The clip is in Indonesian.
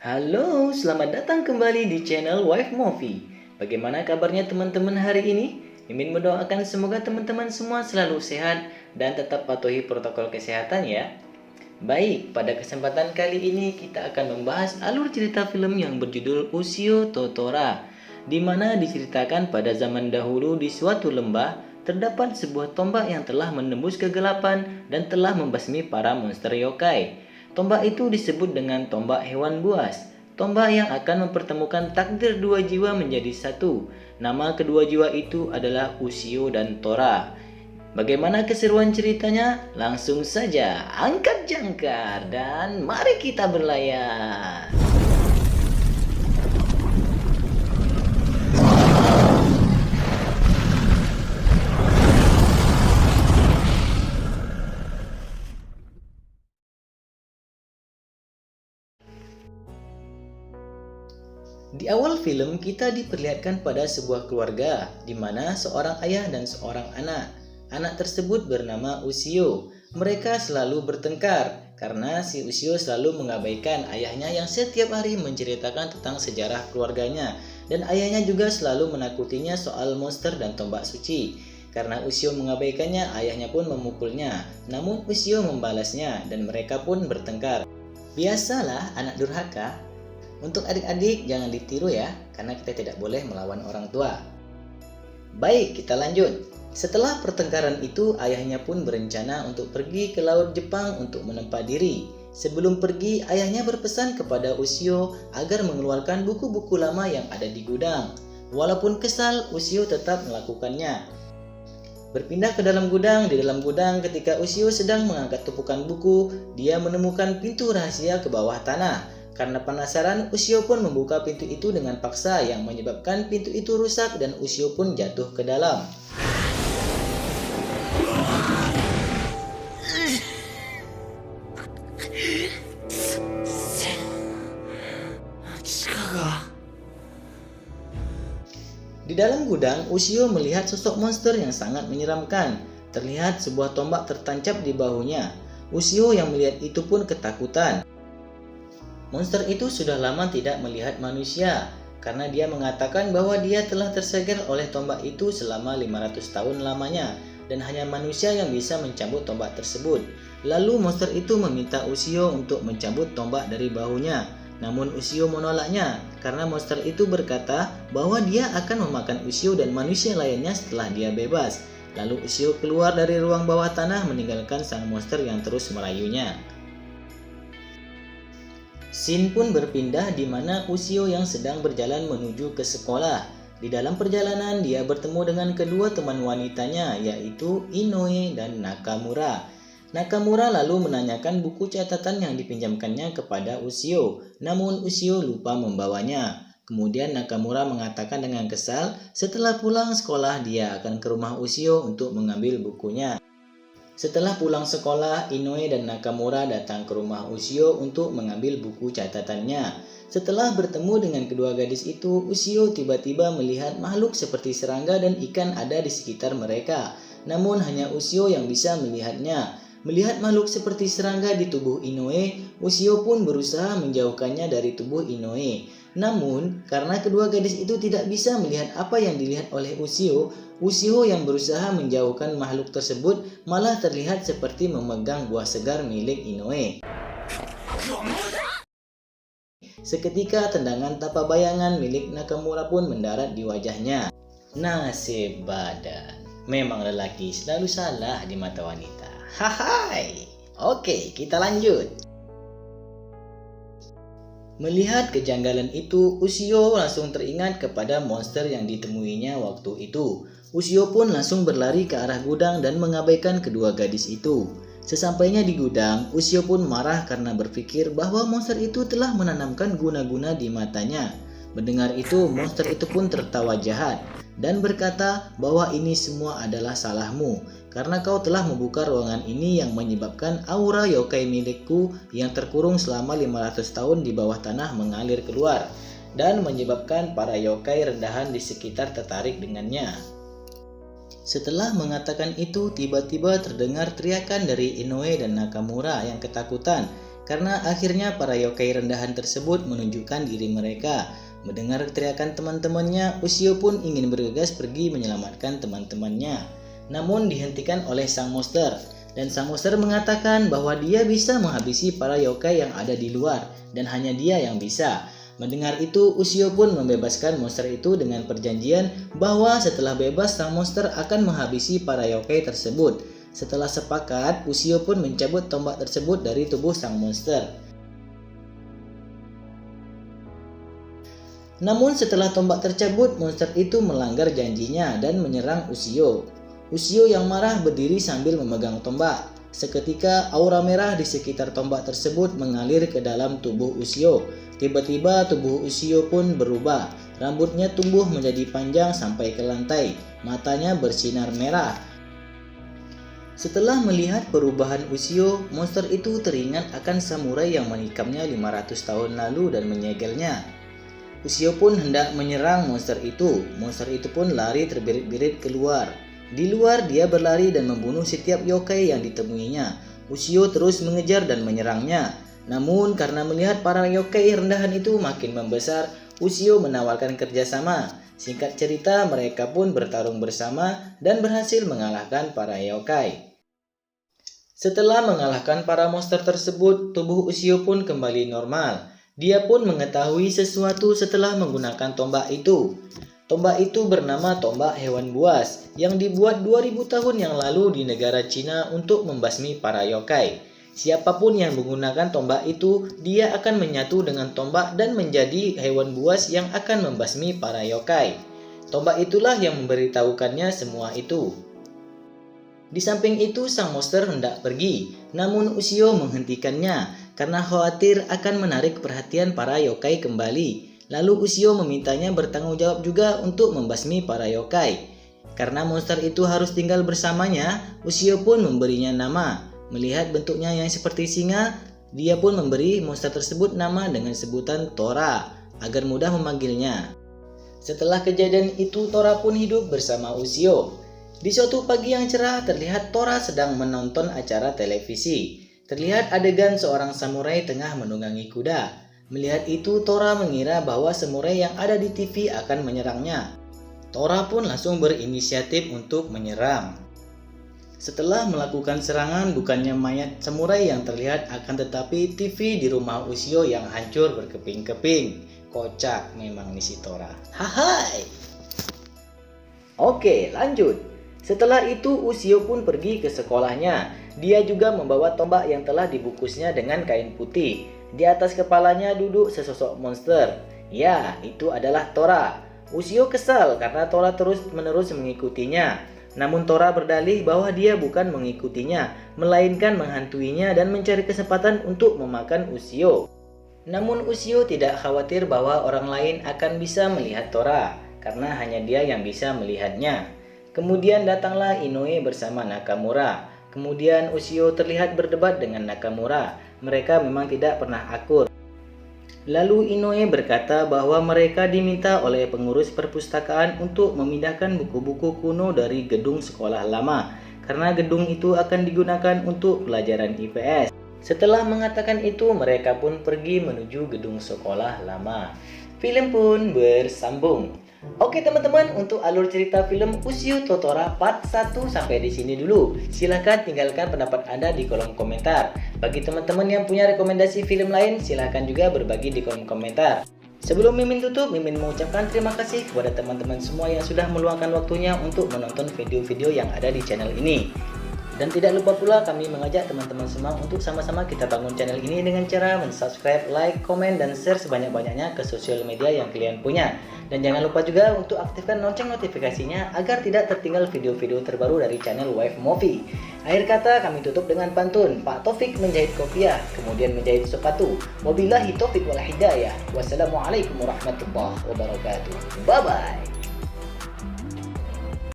Halo, selamat datang kembali di channel Wife Movie. Bagaimana kabarnya teman-teman hari ini? Mimin mendoakan semoga teman-teman semua selalu sehat dan tetap patuhi protokol kesehatan ya. Baik, pada kesempatan kali ini kita akan membahas alur cerita film yang berjudul Ushio Totora, di mana diceritakan pada zaman dahulu di suatu lembah terdapat sebuah tombak yang telah menembus kegelapan dan telah membasmi para monster yokai. Tombak itu disebut dengan tombak hewan buas. Tombak yang akan mempertemukan takdir dua jiwa menjadi satu. Nama kedua jiwa itu adalah Ushio dan Tora. Bagaimana keseruan ceritanya? Langsung saja angkat jangkar dan mari kita berlayar. Di awal film kita diperlihatkan pada sebuah keluarga di mana seorang ayah dan seorang anak. Anak tersebut bernama Ushio. Mereka selalu bertengkar karena si Ushio selalu mengabaikan ayahnya yang setiap hari menceritakan tentang sejarah keluarganya, dan ayahnya juga selalu menakutinya soal monster dan tombak suci. Karena Ushio mengabaikannya, ayahnya pun memukulnya. Namun Ushio membalasnya dan mereka pun bertengkar. Biasalah anak durhaka. Untuk adik-adik jangan ditiru ya, karena kita tidak boleh melawan orang tua. Baik, kita lanjut. Setelah pertengkaran itu, ayahnya pun berencana untuk pergi ke laut Jepang untuk menempa diri. Sebelum pergi, ayahnya berpesan kepada Ushio agar mengeluarkan buku-buku lama yang ada di gudang. Walaupun kesal, Ushio tetap melakukannya. Berpindah ke dalam gudang. Di dalam gudang, ketika Ushio sedang mengangkat tumpukan buku, dia menemukan pintu rahasia ke bawah tanah. Karena penasaran, Ushio pun membuka pintu itu dengan paksa yang menyebabkan pintu itu rusak dan Ushio pun jatuh ke dalam. Di dalam gudang, Ushio melihat sosok monster yang sangat menyeramkan. Terlihat sebuah tombak tertancap di bahunya. Ushio yang melihat itu pun ketakutan. Monster itu sudah lama tidak melihat manusia karena dia mengatakan bahwa dia telah tersegel oleh tombak itu selama 500 tahun lamanya dan hanya manusia yang bisa mencabut tombak tersebut. Lalu monster itu meminta Ushio untuk mencabut tombak dari bahunya. Namun Ushio menolaknya karena monster itu berkata bahwa dia akan memakan Ushio dan manusia lainnya setelah dia bebas. Lalu Ushio keluar dari ruang bawah tanah meninggalkan sang monster yang terus merayunya. Scene pun berpindah di mana Ushio yang sedang berjalan menuju ke sekolah. Di dalam perjalanan dia bertemu dengan kedua teman wanitanya yaitu Inoue dan Nakamura. Nakamura lalu menanyakan buku catatan yang dipinjamkannya kepada Ushio, namun Ushio lupa membawanya. Kemudian Nakamura mengatakan dengan kesal setelah pulang sekolah dia akan ke rumah Ushio untuk mengambil bukunya. Setelah pulang sekolah, Inoue dan Nakamura datang ke rumah Ushio untuk mengambil buku catatannya. Setelah bertemu dengan kedua gadis itu, Ushio tiba-tiba melihat makhluk seperti serangga dan ikan ada di sekitar mereka. Namun hanya Ushio yang bisa melihatnya. Melihat makhluk seperti serangga di tubuh Inoue, Ushio pun berusaha menjauhkannya dari tubuh Inoue. Namun, karena kedua gadis itu tidak bisa melihat apa yang dilihat oleh Ushio, Ushio yang berusaha menjauhkan makhluk tersebut malah terlihat seperti memegang buah segar milik Inoue. Seketika tendangan tapa bayangan milik Nakamura pun mendarat di wajahnya. Nasib badan, memang lelaki selalu salah di mata wanita. Hahai. Oke, kita lanjut. Melihat kejanggalan itu, Ushio langsung teringat kepada monster yang ditemuinya waktu itu. Ushio pun langsung berlari ke arah gudang dan mengabaikan kedua gadis itu. Sesampainya di gudang, Ushio pun marah karena berpikir bahwa monster itu telah menanamkan guna-guna di matanya. Mendengar itu, monster itu pun tertawa jahat dan berkata bahwa ini semua adalah salahmu karena kau telah membuka ruangan ini yang menyebabkan aura yokai milikku yang terkurung selama 500 tahun di bawah tanah mengalir keluar dan menyebabkan para yokai rendahan di sekitar tertarik dengannya. Setelah mengatakan itu, tiba-tiba terdengar teriakan dari Inoue dan Nakamura yang ketakutan karena akhirnya para yokai rendahan tersebut menunjukkan diri mereka. Mendengar teriakan teman-temannya, Ushio pun ingin bergegas pergi menyelamatkan teman-temannya. Namun dihentikan oleh sang monster, dan sang monster mengatakan bahwa dia bisa menghabisi para yokai yang ada di luar, dan hanya dia yang bisa. Mendengar itu, Ushio pun membebaskan monster itu dengan perjanjian bahwa setelah bebas sang monster akan menghabisi para yokai tersebut. Setelah sepakat, Ushio pun mencabut tombak tersebut dari tubuh sang monster. Namun setelah tombak tercabut, monster itu melanggar janjinya dan menyerang Ushio. Ushio yang marah berdiri sambil memegang tombak. Seketika aura merah di sekitar tombak tersebut mengalir ke dalam tubuh Ushio. Tiba-tiba tubuh Ushio pun berubah. Rambutnya tumbuh menjadi panjang sampai ke lantai. Matanya bersinar merah. Setelah melihat perubahan Ushio, monster itu teringat akan samurai yang menikamnya 500 tahun lalu dan menyegelnya. Ushio pun hendak menyerang monster itu. Monster itu pun lari terbirit-birit keluar. Di luar dia berlari dan membunuh setiap yokai yang ditemuinya. Ushio terus mengejar dan menyerangnya. Namun karena melihat para yokai rendahan itu makin membesar, Ushio menawarkan kerjasama. Singkat cerita, mereka pun bertarung bersama dan berhasil mengalahkan para yokai. Setelah mengalahkan para monster tersebut, tubuh Ushio pun kembali normal. Dia pun mengetahui sesuatu setelah menggunakan tombak itu. Tombak itu bernama tombak hewan buas yang dibuat 2000 tahun yang lalu di negara Cina untuk membasmi para yokai. Siapapun yang menggunakan tombak itu, dia akan menyatu dengan tombak dan menjadi hewan buas yang akan membasmi para yokai. Tombak itulah yang memberitahukannya semua itu. Di samping itu, sang monster hendak pergi, namun Ushio menghentikannya karena khawatir akan menarik perhatian para yokai kembali. Lalu Ushio memintanya bertanggung jawab juga untuk membasmi para yokai. Karena monster itu harus tinggal bersamanya, Ushio pun memberinya nama. Melihat bentuknya yang seperti singa, dia pun memberi monster tersebut nama dengan sebutan Tora agar mudah memanggilnya. Setelah kejadian itu, Tora pun hidup bersama Ushio. Di suatu pagi yang cerah, terlihat Tora sedang menonton acara televisi. Terlihat adegan seorang samurai tengah menunggangi kuda. Melihat itu, Tora mengira bahwa samurai yang ada di TV akan menyerangnya. Tora pun langsung berinisiatif untuk menyerang. Setelah melakukan serangan, bukannya mayat samurai yang terlihat, akan tetapi TV di rumah Ushio yang hancur berkeping-keping. Kocak memang nih si Tora. Hai. Oke, lanjut. Setelah itu Ushio pun pergi ke sekolahnya. Dia juga membawa tombak yang telah dibungkusnya dengan kain putih. Di atas kepalanya duduk sesosok monster. Ya, itu adalah Tora. Ushio kesal karena Tora terus-menerus mengikutinya. Namun Tora berdalih bahwa dia bukan mengikutinya, melainkan menghantuinya dan mencari kesempatan untuk memakan Ushio. Namun Ushio tidak khawatir bahwa orang lain akan bisa melihat Tora, karena hanya dia yang bisa melihatnya. Kemudian datanglah Inoue bersama Nakamura. Kemudian Ushio terlihat berdebat dengan Nakamura. Mereka memang tidak pernah akur. Lalu Inoue berkata bahwa mereka diminta oleh pengurus perpustakaan untuk memindahkan buku-buku kuno dari gedung sekolah lama, karena gedung itu akan digunakan untuk pelajaran IPS. Setelah mengatakan itu, mereka pun pergi menuju gedung sekolah lama. Film pun bersambung. Oke teman-teman, untuk alur cerita film Ushio to Tora part 1 sampai di sini dulu. Silahkan tinggalkan pendapat Anda di kolom komentar. Bagi teman-teman yang punya rekomendasi film lain, silahkan juga berbagi di kolom komentar. Sebelum Mimin tutup, Mimin mengucapkan terima kasih kepada teman-teman semua yang sudah meluangkan waktunya untuk menonton video-video yang ada di channel ini. Dan tidak lupa pula kami mengajak teman-teman semua untuk sama-sama kita bangun channel ini dengan cara mensubscribe, like, komen, dan share sebanyak-banyaknya ke sosial media yang kalian punya. Dan jangan lupa juga untuk aktifkan lonceng notifikasinya agar tidak tertinggal video-video terbaru dari channel Wave Movie. Akhir kata kami tutup dengan pantun. Pak Taufik menjahit kopiah, kemudian menjahit sepatu. Wabillahi taufiq wal hidayah. Wassalamualaikum warahmatullahi wabarakatuh. Bye-bye.